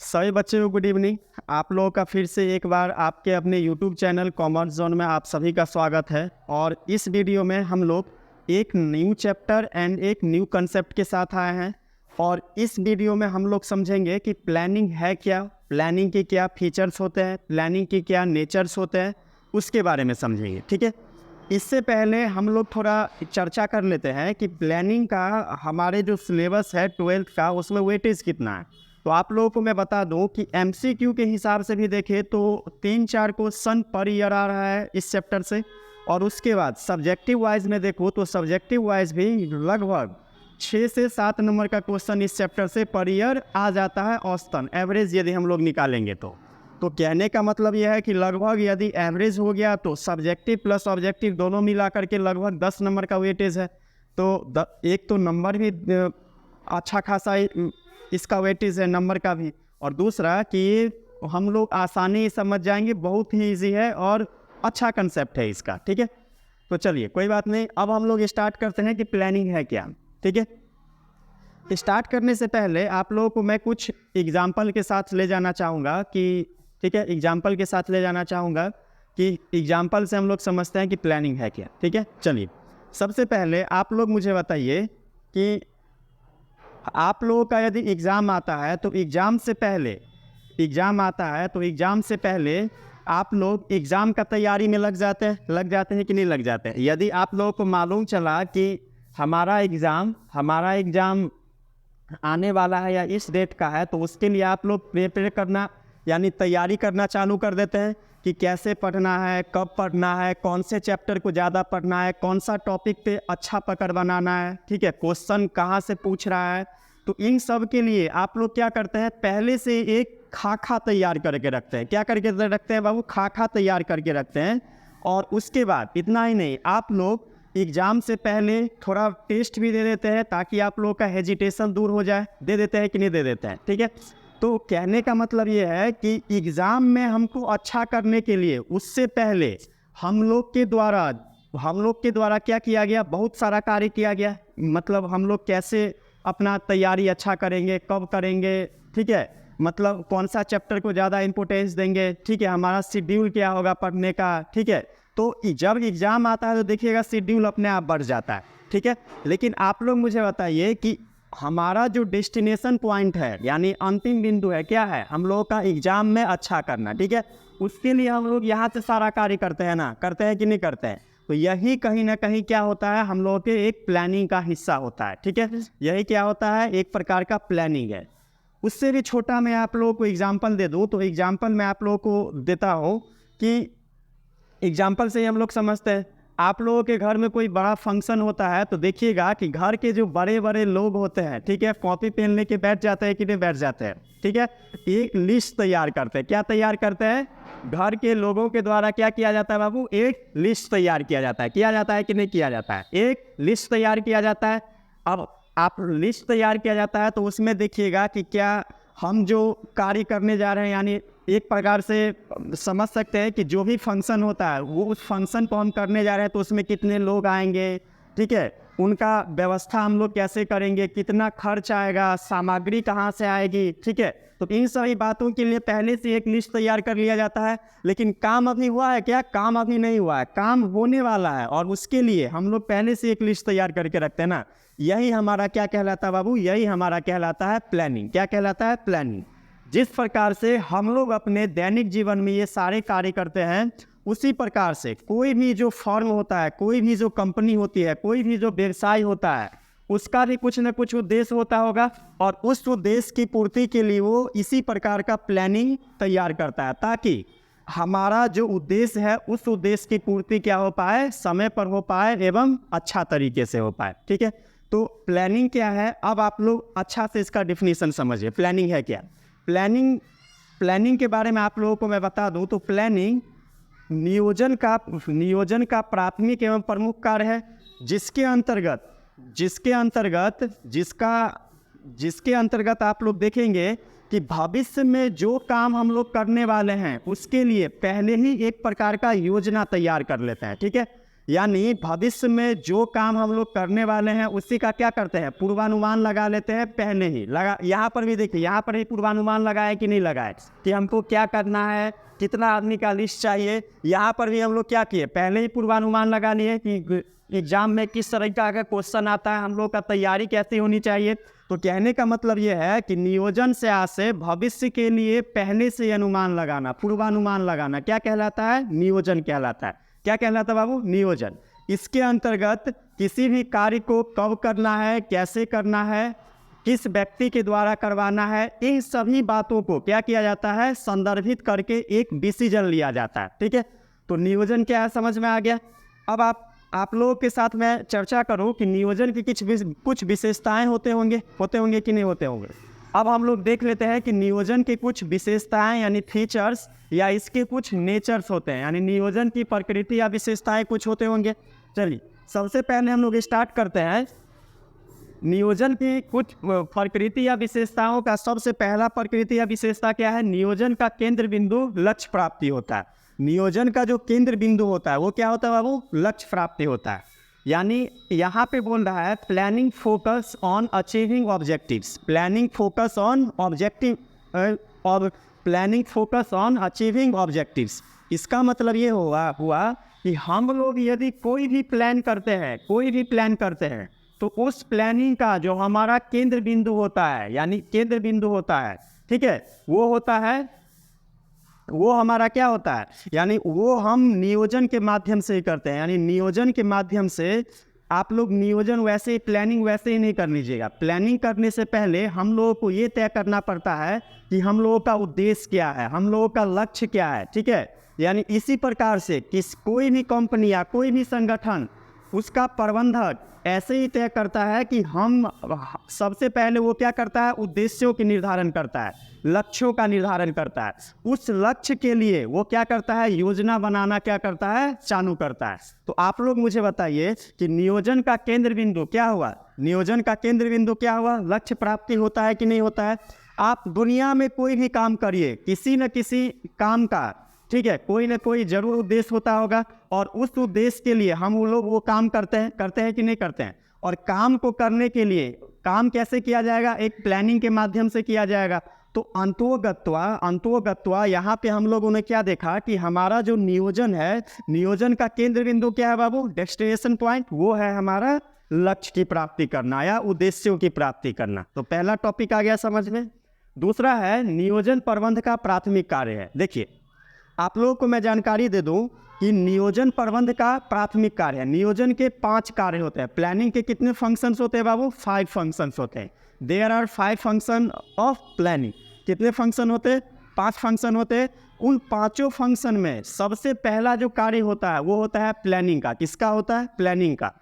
सभी बच्चों को गुड इवनिंग। आप लोगों का फिर से एक बार आपके अपने यूट्यूब चैनल कॉमर्स जोन में आप सभी का स्वागत है। और इस वीडियो में हम लोग एक न्यू चैप्टर एंड एक न्यू कंसेप्ट के साथ आए हैं। और इस वीडियो में हम लोग समझेंगे कि प्लानिंग है क्या, प्लानिंग के क्या फीचर्स होते हैं, प्लानिंग के क्या नेचर्स होते हैं, उसके बारे में समझेंगे। ठीक है, इससे पहले हम लोग थोड़ा चर्चा कर लेते हैं कि प्लानिंग का हमारे जो सिलेबस है 12th का, उसमें वेटेज कितना है। तो आप लोगों को मैं बता दूं कि MCQ के हिसाब से भी देखें तो 3-4 क्वेश्चन पर ईयर आ रहा है इस चैप्टर से। और उसके बाद सब्जेक्टिव वाइज में देखो तो सब्जेक्टिव वाइज भी लगभग 6 से 7 नंबर का क्वेश्चन इस चैप्टर से पर ईयर आ जाता है औसतन, एवरेज यदि हम लोग निकालेंगे तो कहने का मतलब यह है कि लगभग यदि एवरेज हो गया तो सब्जेक्टिव प्लस ऑब्जेक्टिव दोनों मिला करके लगभग 10 नंबर का वेटेज है। तो एक तो नंबर भी अच्छा खासा इसका वेटेज है नंबर का भी, और दूसरा कि हम लोग आसानी समझ जाएंगे, बहुत ही ईजी है और अच्छा कंसेप्ट है इसका। ठीक है, तो चलिए कोई बात नहीं, अब हम लोग स्टार्ट करते हैं कि प्लानिंग है क्या। ठीक है, स्टार्ट करने से पहले आप लोगों को मैं कुछ एग्जाम्पल के साथ ले जाना चाहूँगा कि ठीक है, एग्जाम्पल के साथ ले जाना चाहूँगा कि एग्जाम्पल से हम लोग समझते हैं कि प्लानिंग है क्या। ठीक है, चलिए सबसे पहले आप लोग मुझे बताइए कि आप लोगों का यदि एग्ज़ाम आता है तो एग्ज़ाम से पहले आप लोग एग्ज़ाम का तैयारी में लग जाते हैं कि नहीं लग जाते हैं। यदि आप लोगों को मालूम चला कि हमारा एग्ज़ाम आने वाला है या इस डेट का है, तो उसके लिए आप लोग प्रिपेयर करना यानी तैयारी करना चालू कर देते हैं कि कैसे पढ़ना है, कब पढ़ना है, कौन से चैप्टर को ज़्यादा पढ़ना है, कौन सा टॉपिक पे अच्छा पकड़ बनाना है। ठीक है, क्वेश्चन कहाँ से पूछ रहा है, तो इन सब के लिए आप लोग क्या करते हैं, पहले से एक खाका तैयार करके रखते हैं। क्या करके रखते हैं बाबू? खाका तैयार करके रखते हैं। और उसके बाद इतना ही नहीं, आप लोग एग्ज़ाम से पहले थोड़ा टेस्ट भी दे देते हैं ताकि आप लोगों का हेजिटेशन दूर हो जाए। दे देते हैं कि नहीं दे देते हैं? ठीक है, तो कहने का मतलब ये है कि एग्ज़ाम में हमको अच्छा करने के लिए उससे पहले हम लोग के द्वारा क्या किया गया, बहुत सारा कार्य किया गया। मतलब हम लोग कैसे अपना तैयारी अच्छा करेंगे, कब करेंगे, ठीक है, मतलब कौन सा चैप्टर को ज़्यादा इम्पोर्टेंस देंगे, ठीक है, हमारा शेड्यूल क्या होगा पढ़ने का। ठीक है, तो जब एग्ज़ाम आता है तो देखिएगा शेड्यूल अपने आप बढ़ जाता है। ठीक है, लेकिन आप लोग मुझे बताइए कि हमारा जो डेस्टिनेशन पॉइंट है यानी अंतिम बिंदु है, क्या है? हम लोगों का एग्ज़ाम में अच्छा करना। ठीक है, उसके लिए हम लोग यहाँ से सारा कार्य करते हैं ना, करते हैं कि नहीं करते हैं? तो यही कहीं ना कहीं क्या होता है, हम लोगों के एक प्लानिंग का हिस्सा होता है। ठीक है, यही क्या होता है, एक प्रकार का प्लानिंग है। उससे भी छोटा मैं आप लोगों को एग्जाम्पल दे दूँ तो एग्जाम्पल मैं आप लोगों को देता हूँ कि एग्जाम्पल से ही हम लोग समझते हैं। आप लोगों के घर में कोई बड़ा फंक्शन होता है तो देखिएगा कि घर के जो बड़े बड़े लोग होते हैं, ठीक है, कॉपी पेन लेके बैठ जाते हैं कि नहीं बैठ जाते हैं? ठीक है, एक लिस्ट तैयार करते हैं। क्या तैयार करते हैं? घर के लोगों के द्वारा क्या किया जाता है बाबू? एक लिस्ट तैयार किया जाता है। किया जाता है कि नहीं किया जाता है? एक लिस्ट तैयार किया जाता है। अब आप लिस्ट तैयार किया जाता है तो उसमें देखिएगा कि क्या हम जो कार्य करने जा रहे हैं, यानी एक प्रकार से समझ सकते हैं कि जो भी फंक्शन होता है वो उस फंक्शन को हम करने जा रहे हैं तो उसमें कितने लोग आएंगे, ठीक है, उनका व्यवस्था हम लोग कैसे करेंगे, कितना खर्च आएगा, सामग्री कहाँ से आएगी। ठीक है, तो इन सभी बातों के लिए पहले से एक लिस्ट तैयार कर लिया जाता है। लेकिन काम अभी हुआ है क्या? काम अभी नहीं हुआ है, काम होने वाला है, और उसके लिए हम लोग पहले से एक लिस्ट तैयार करके रखते हैं ना। यही हमारा क्या कहलाता है बाबू? यही हमारा कहलाता है प्लानिंग। क्या कहलाता है? प्लानिंग। जिस प्रकार से हम लोग अपने दैनिक जीवन में ये सारे कार्य करते हैं, उसी प्रकार से कोई भी जो फर्म होता है, कोई भी जो कंपनी होती है, कोई भी जो व्यवसाय होता है, उसका भी कुछ न कुछ उद्देश्य होता होगा, और उस उद्देश्य की पूर्ति के लिए वो इसी प्रकार का प्लानिंग तैयार करता है ताकि हमारा जो उद्देश्य है उस उद्देश्य की पूर्ति क्या हो पाए, समय पर हो पाए एवं अच्छा तरीके से हो पाए। ठीक है, तो प्लानिंग क्या है, अब आप लोग अच्छा से इसका डिफिनीशन समझिए। प्लानिंग है क्या? प्लानिंग के बारे में आप लोगों को मैं बता दूं तो प्लानिंग नियोजन का प्राथमिक एवं प्रमुख कार्य है, जिसके अंतर्गत आप लोग देखेंगे कि भविष्य में जो काम हम लोग करने वाले हैं उसके लिए पहले ही एक प्रकार का योजना तैयार कर लेते हैं। ठीक है, यानी भविष्य में जो काम हम लोग करने वाले हैं उसी का क्या करते हैं, पूर्वानुमान लगा लेते हैं पहले ही लगा। यहाँ पर भी देखिए, यहाँ पर ही पूर्वानुमान लगाए कि नहीं लगाए कि हमको क्या करना है, कितना आदमी का लिस्ट चाहिए। यहाँ पर भी हम लोग क्या किए, पहले ही पूर्वानुमान लगा लिए कि एग्जाम में किस तरह का अगर क्वेश्चन आता है, हम लोग का तैयारी कैसी होनी चाहिए। तो कहने का मतलब ये है कि नियोजन से आज से भविष्य के लिए पहले से अनुमान लगाना, पूर्वानुमान लगाना क्या कहलाता है, नियोजन कहलाता है। क्या कहलाता है बाबू, नियोजन। इसके अंतर्गत किसी भी कार्य को कब करना है, कैसे करना है, किस व्यक्ति के द्वारा करवाना है, इन सभी बातों को क्या किया जाता है, संदर्भित करके एक डिसीजन लिया जाता है। ठीक है, तो नियोजन क्या है समझ में आ गया। अब आप लोगों के साथ मैं चर्चा करूं कि नियोजन की कुछ विशेषताएं होते होंगे कि नहीं होते होंगे। अब हम लोग देख लेते हैं कि नियोजन की कुछ विशेषताएं यानी फीचर्स या इसके कुछ नेचर्स होते हैं, यानी नियोजन की प्रकृति या विशेषताएं कुछ होते होंगे। चलिए सबसे पहले हम लोग स्टार्ट करते हैं नियोजन की कुछ प्रकृति या विशेषताओं का। सबसे पहला प्रकृति या विशेषता क्या है, नियोजन का केंद्र बिंदु लक्ष्य प्राप्ति होता है। नियोजन का जो केंद्र बिंदु होता है वो क्या होता है बाबू, लक्ष्य प्राप्ति होता है। यानी यहाँ पे बोल रहा है planning focus on achieving objectives, planning focus on objective और planning focus on achieving objectives. इसका मतलब ये हुआ कि हम लोग यदि कोई भी प्लान करते हैं तो उस प्लानिंग का जो हमारा केंद्र बिंदु होता है, यानी केंद्र बिंदु होता है, ठीक है, वो हमारा क्या होता है, यानी वो हम नियोजन के माध्यम से ही करते हैं। यानी नियोजन के माध्यम से आप लोग नियोजन प्लानिंग वैसे ही नहीं कर लीजिएगा। प्लानिंग करने से पहले हम लोगों को ये तय करना पड़ता है कि हम लोगों का उद्देश्य क्या है, हम लोगों का लक्ष्य क्या है। ठीक है, यानी इसी प्रकार से कोई भी कंपनी या कोई भी संगठन, उसका प्रबंधक ऐसे ही तय करता है कि हम सबसे पहले वो क्या करता है, उद्देश्यों के निर्धारण करता है, लक्ष्यों का निर्धारण करता है। उस लक्ष्य के लिए वो क्या करता है, योजना बनाना क्या करता है, चालू करता है। तो आप लोग मुझे बताइए कि नियोजन का केंद्र बिंदु क्या हुआ, नियोजन का केंद्र बिंदु क्या हुआ, लक्ष्य प्राप्ति होता है कि नहीं होता है। आप दुनिया में कोई भी काम करिए, किसी न किसी काम का, ठीक है, कोई ना कोई जरूर उद्देश्य होता होगा, और उस उद्देश्य के लिए हम लोग वो काम करते हैं कि नहीं करते हैं। और काम को करने के लिए काम कैसे किया जाएगा, एक प्लानिंग के माध्यम से किया जाएगा। तो अंतोगत्वा यहाँ पे हम लोगों ने क्या देखा कि हमारा जो नियोजन है, नियोजन का केंद्र बिंदु क्या है बाबू, डेस्टिनेशन पॉइंट, वो है हमारा लक्ष्य की प्राप्ति करना या उद्देश्यों की प्राप्ति करना। तो पहला टॉपिक आ गया समझ में। दूसरा है नियोजन प्रबंध का प्राथमिक कार्य है। देखिए आप लोगों को मैं जानकारी दे दूं कि नियोजन प्रबंध का प्राथमिक कार्य है। नियोजन के 5 कार्य होते हैं। प्लानिंग के कितने फंक्शंस होते हैं बाबू, 5 फंक्शंस होते हैं। There are 5 function of planning. कितने फंक्शन होते हैं, 5 फंक्शन होते हैं। उन 5 फंक्शन में सबसे पहला जो कार्य होता है वो होता है प्लानिंग का। किसका होता है, प्लानिंग का।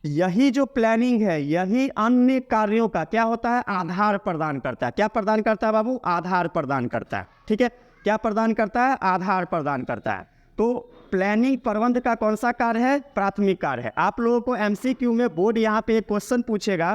यही जो प्लानिंग है, यही अन्य कार्यों का क्या होता है, आधार प्रदान करता है। क्या प्रदान करता है बाबू, आधार प्रदान करता है। ठीक है, क्या प्रदान करता है, आधार प्रदान करता है। तो प्लानिंग प्रबंध का कौन सा कार्य है, प्राथमिक कार्य है। आप लोगों को एमसीक्यू में बोर्ड यहाँ पे एक क्वेश्चन पूछेगा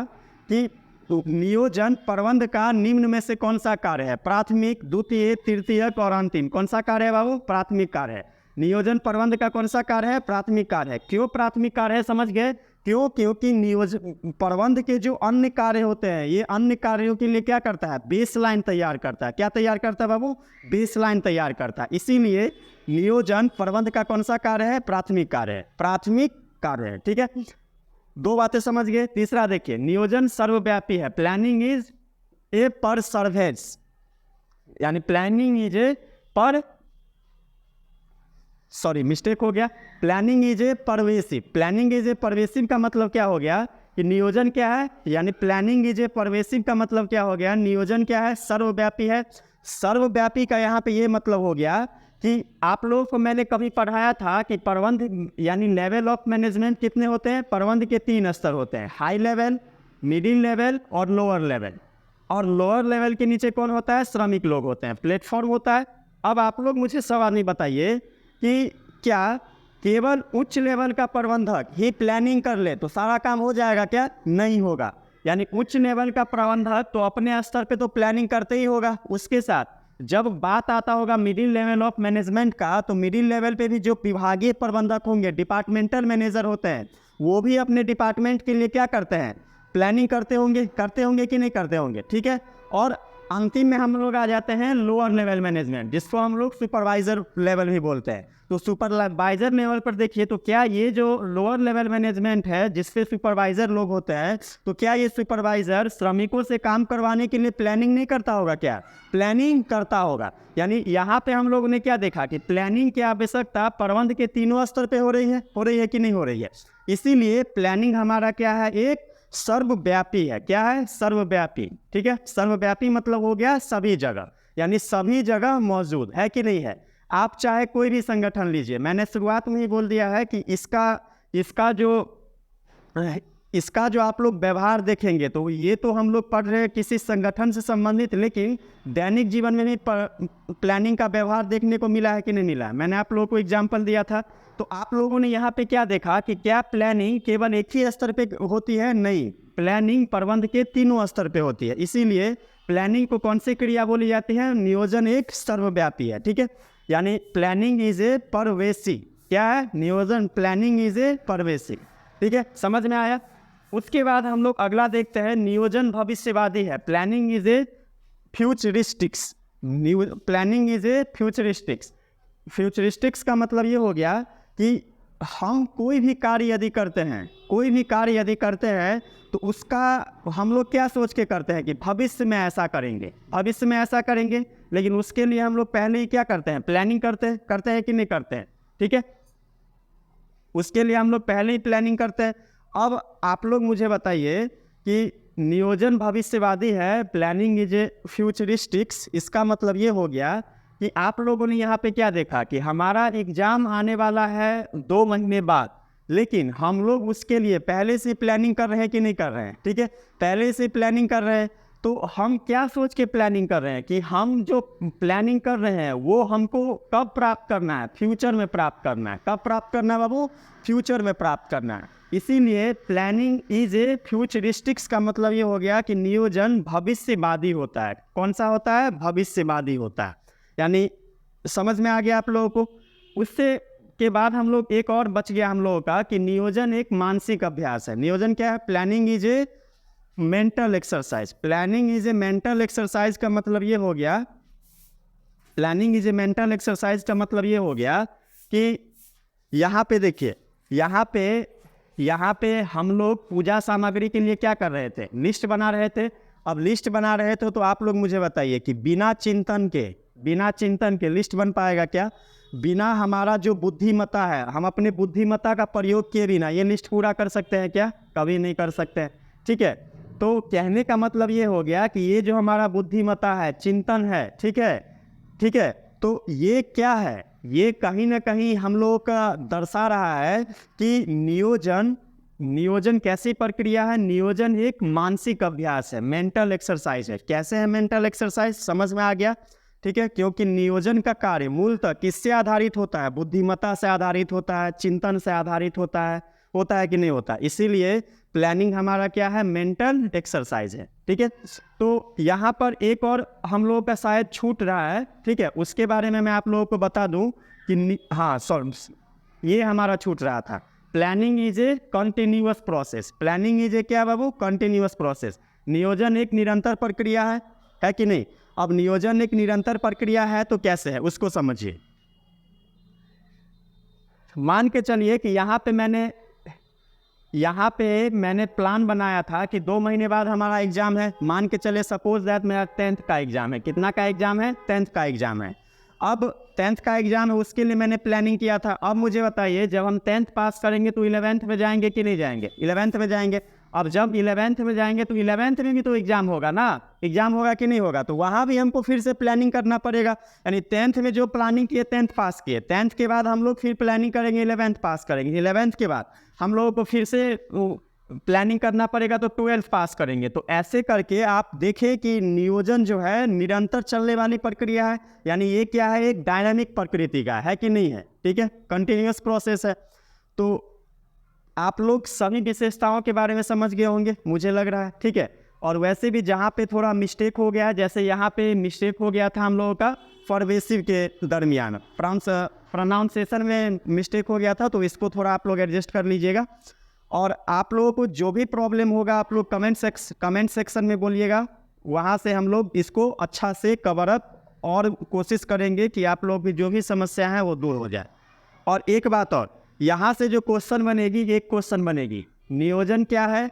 कि नियोजन प्रबंध का निम्न में से कौन सा कार्य है, प्राथमिक, द्वितीय, तृतीयक और अंतिम। कौन सा कार्य है बाबू, प्राथमिक कार्य है। नियोजन प्रबंध का कौन सा कार्य है, प्राथमिक कार्य है। क्यों प्राथमिक कार्य है, समझ गए, क्यों, क्योंकि नियोजन प्रबंध के जो अन्य कार्य होते हैं, ये अन्य कार्यों के लिए क्या करता है, बेसलाइन तैयार करता है। क्या तैयार करता है बाबू, बेसलाइन तैयार करता है। इसीलिए नियोजन प्रबंध का कौन सा कार्य है, प्राथमिक कार्य है, प्राथमिक कार्य है। ठीक है, 2 बातें समझ गए। तीसरा देखिए, नियोजन सर्वव्यापी है। प्लानिंग इज ए पर सर्वेस, यानी प्लानिंग इज ए पर, सॉरी मिस्टेक हो गया, planning is A pervasive. Planning is A pervasive का मतलब क्या हो गया कि नियोजन क्या है, यानी प्लानिंग इज ए परवेसिव का मतलब क्या हो गया, नियोजन क्या है, सर्वव्यापी है। सर्वव्यापी का यहाँ पे ये मतलब हो गया कि आप लोगों को मैंने कभी पढ़ाया था कि प्रबंध यानी लेवल ऑफ मैनेजमेंट कितने होते हैं, प्रबंध के 3 स्तर होते हैं, हाई लेवल, मिडिल लेवल और लोअर लेवल। और लोअर लेवल के नीचे कौन होता है, श्रमिक लोग होते हैं, प्लेटफॉर्म होता है। अब आप लोग मुझे सवाल नहीं बताइए कि क्या केवल उच्च लेवल का प्रबंधक ही प्लानिंग कर ले तो सारा काम हो जाएगा, क्या नहीं होगा। यानी उच्च लेवल का प्रबंधक तो अपने स्तर पे तो प्लानिंग करते ही होगा, उसके साथ जब बात आता होगा मिडिल लेवल ऑफ मैनेजमेंट का, तो मिडिल लेवल पे भी जो विभागीय प्रबंधक होंगे, डिपार्टमेंटल मैनेजर होते हैं, वो भी अपने डिपार्टमेंट के लिए क्या करते हैं, प्लानिंग करते होंगे कि नहीं करते होंगे, ठीक है। और अंतिम में हम लोग आ जाते हैं लोअर लेवल मैनेजमेंट, जिसको हम लोग सुपरवाइजर लेवल भी बोलते हैं। तो सुपरवाइजर लेवल पर देखिए, तो क्या ये जो लोअर लेवल मैनेजमेंट है जिससे सुपरवाइजर लोग होते हैं, तो क्या ये सुपरवाइजर श्रमिकों से काम करवाने के लिए प्लानिंग नहीं करता होगा? क्या प्लानिंग करता होगा। यानी यहाँ पे हम लोगों ने क्या देखा कि प्लानिंग की आवश्यकता प्रबंध के तीनों स्तर पे हो रही है कि नहीं हो रही है। इसीलिए प्लानिंग हमारा क्या है, एक सर्वव्यापी है। क्या है? सर्वव्यापी, ठीक है। सर्वव्यापी मतलब हो गया सभी जगह, यानी सभी जगह मौजूद है कि नहीं है। आप चाहे कोई भी संगठन लीजिए, मैंने शुरुआत में ही बोल दिया है कि इसका जो आप लोग व्यवहार देखेंगे, तो ये तो हम लोग पढ़ रहे हैं किसी संगठन से संबंधित, लेकिन दैनिक जीवन में भी प्लानिंग का व्यवहार देखने को मिला है कि नहीं मिला है। मैंने आप लोगों को एग्जाम्पल दिया था, तो आप लोगों ने यहाँ पे क्या देखा कि क्या प्लानिंग केवल एक ही स्तर पे होती है? नहीं, प्लानिंग प्रबंध के तीनों स्तर पे होती है। इसीलिए प्लानिंग को कौन सी क्रिया बोली जाती है? नियोजन एक सर्वव्यापी है, ठीक है। यानी प्लानिंग इज ए परवेसी। क्या है? नियोजन, प्लानिंग इज ए परवेसी, ठीक है। समझ में आया? उसके बाद हम लोग अगला देखते हैं, नियोजन भविष्यवादी है। Planning is a futuristics. Planning is a futuristics. Futuristics का मतलब ये हो गया कि हम कोई भी कार्य यदि करते हैं तो उसका हम लोग क्या सोच के करते हैं कि भविष्य में ऐसा करेंगे, लेकिन उसके लिए हम लोग पहले ही क्या करते हैं? प्लानिंग करते हैं कि नहीं करते हैं, ठीक है। उसके लिए हम लोग पहले ही प्लानिंग करते हैं। अब आप लोग मुझे बताइए कि नियोजन भविष्यवादी है, प्लानिंग इज ए फ्यूचरिस्टिक्स, इसका मतलब ये हो गया कि आप लोगों ने यहाँ पे क्या देखा कि हमारा एग्जाम आने वाला है 2 महीने बाद, लेकिन हम लोग उसके लिए पहले से प्लानिंग कर रहे हैं कि नहीं कर रहे हैं, ठीक है। पहले से प्लानिंग कर रहे हैं, तो हम क्या सोच के प्लानिंग कर रहे हैं कि हम जो प्लानिंग कर रहे हैं वो हमको कब प्राप्त करना है? फ्यूचर में प्राप्त करना है। कब प्राप्त करना है बाबू? फ्यूचर में प्राप्त करना है। इसीलिए प्लानिंग इज ए फ्यूचरिस्टिक्स का मतलब ये हो गया कि नियोजन भविष्यवादी होता है। कौन सा होता है? भविष्यवादी होता है। यानी समझ में आ गया आप लोगों को? उससे के बाद हम लोग एक और बच गया हम लोगों का कि नियोजन एक मानसिक अभ्यास है। नियोजन क्या है? Planning is A mental exercise. Planning is A mental exercise का मतलब ये हो गया, planning is A mental exercise का मतलब ये हो गया कि यहाँ पे देखिए, यहाँ पे हम लोग पूजा सामग्री के लिए क्या कर रहे थे? लिस्ट बना रहे थे। अब लिस्ट बना रहे थे तो आप लोग मुझे बताइए कि बिना चिंतन के लिस्ट बन पाएगा क्या? बिना हमारा जो बुद्धिमत्ता है, हम अपने बुद्धिमत्ता का प्रयोग किए बिना ये लिस्ट पूरा कर सकते हैं क्या? कभी नहीं कर सकते हैं, ठीक है। तो कहने का मतलब ये हो गया कि ये जो हमारा बुद्धिमत्ता है, चिंतन है, ठीक है, तो ये क्या है? ये कहीं ना कहीं हम लोग का दर्शा रहा है कि नियोजन कैसी प्रक्रिया है? नियोजन एक मानसिक अभ्यास है, मेंटल एक्सरसाइज है। कैसे है मेंटल एक्सरसाइज? समझ में आ गया, ठीक है। क्योंकि नियोजन का कार्य मूलतः किससे आधारित होता है? बुद्धिमत्ता से आधारित होता है, चिंतन से आधारित होता है कि नहीं होता? इसीलिए प्लानिंग हमारा क्या है? मेंटल एक्सरसाइज है, ठीक है। तो यहाँ पर एक और हम लोगों का शायद छूट रहा है, ठीक है, उसके बारे में मैं आप लोगों को बता दूं कि ये हमारा छूट रहा था। Planning is A continuous process. Planning is ए क्या बाबू? Continuous process. नियोजन एक निरंतर प्रक्रिया है कि नहीं? अब नियोजन एक निरंतर प्रक्रिया है तो कैसे है उसको समझिए। मान के चलिए कि यहाँ पे मैंने प्लान बनाया था कि 2 महीने बाद हमारा एग्जाम है। मान के चले सपोज दैट मेरा 10th का एग्जाम है। कितना का एग्जाम है? 10th का एग्जाम है। अब 10th का एग्जाम है, उसके लिए मैंने प्लानिंग किया था। अब मुझे बताइए, जब हम 10th पास करेंगे तो 11th में जाएंगे कि नहीं जाएंगे? 11th में जाएंगे। अब जब 11th में जाएंगे तो 11th में भी तो एग्जाम होगा ना? एग्जाम होगा कि नहीं होगा? तो वहाँ भी हमको फिर से प्लानिंग करना पड़ेगा। यानी 10th में जो प्लानिंग किए, 10th पास किए, 10th के बाद हम लोग फिर प्लानिंग करेंगे, 11th पास करेंगे, 11th के बाद हम लोगों को फिर से प्लानिंग करना पड़ेगा तो 12th पास करेंगे। तो ऐसे करके आप देखें कि नियोजन जो है निरंतर चलने वाली प्रक्रिया है। यानी ये क्या है? एक डायनामिक प्रकृति का है कि नहीं है? ठीक है, कंटिन्यूअस प्रोसेस है। तो आप लोग सभी विशेषताओं के बारे में समझ गए होंगे मुझे लग रहा है, ठीक है। और वैसे भी जहाँ पे थोड़ा मिस्टेक हो गया, जैसे यहाँ पे मिस्टेक हो गया था हम लोगों का परवेसिव के दरमियान, प्रोनाउंसिएशन में मिस्टेक हो गया था, तो इसको थोड़ा आप लोग एडजस्ट कर लीजिएगा। और आप लोगों को जो भी प्रॉब्लम होगा आप लोग कमेंट सेक्शन में बोलिएगा, वहाँ से हम लोग इसको अच्छा से कवर अप और कोशिश करेंगे कि आप लोग की जो भी समस्या है वो दूर हो जाए। और एक बात और, यहाँ से जो क्वेश्चन बनेगी, एक क्वेश्चन बनेगी, नियोजन क्या है,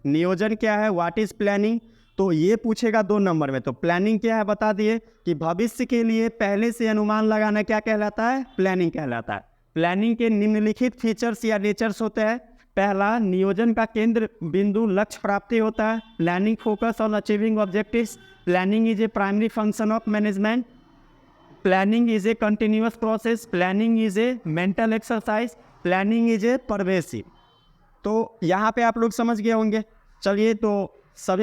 नियोजन क्या है, व्हाट इज़ प्लानिंग, तो ये पूछेगा 2 नंबर में। तो प्लानिंग क्या है बता दिए कि भविष्य के लिए पहले से अनुमान लगाना क्या कहलाता है, प्लानिंग कहलाता है। प्लानिंग के निम्नलिखित फीचर्स या नेचर्स होते हैं। पहला, नियोजन का केंद्र बिंदु लक्ष्य प्राप्ति होता है। Planning focus on achieving objectives. Planning is A primary function of management. Planning is A continuous process. Planning is A mental exercise. Planning is A pervasive. तो यहाँ पे आप लोग समझ गए होंगे। चलिए, तो सभी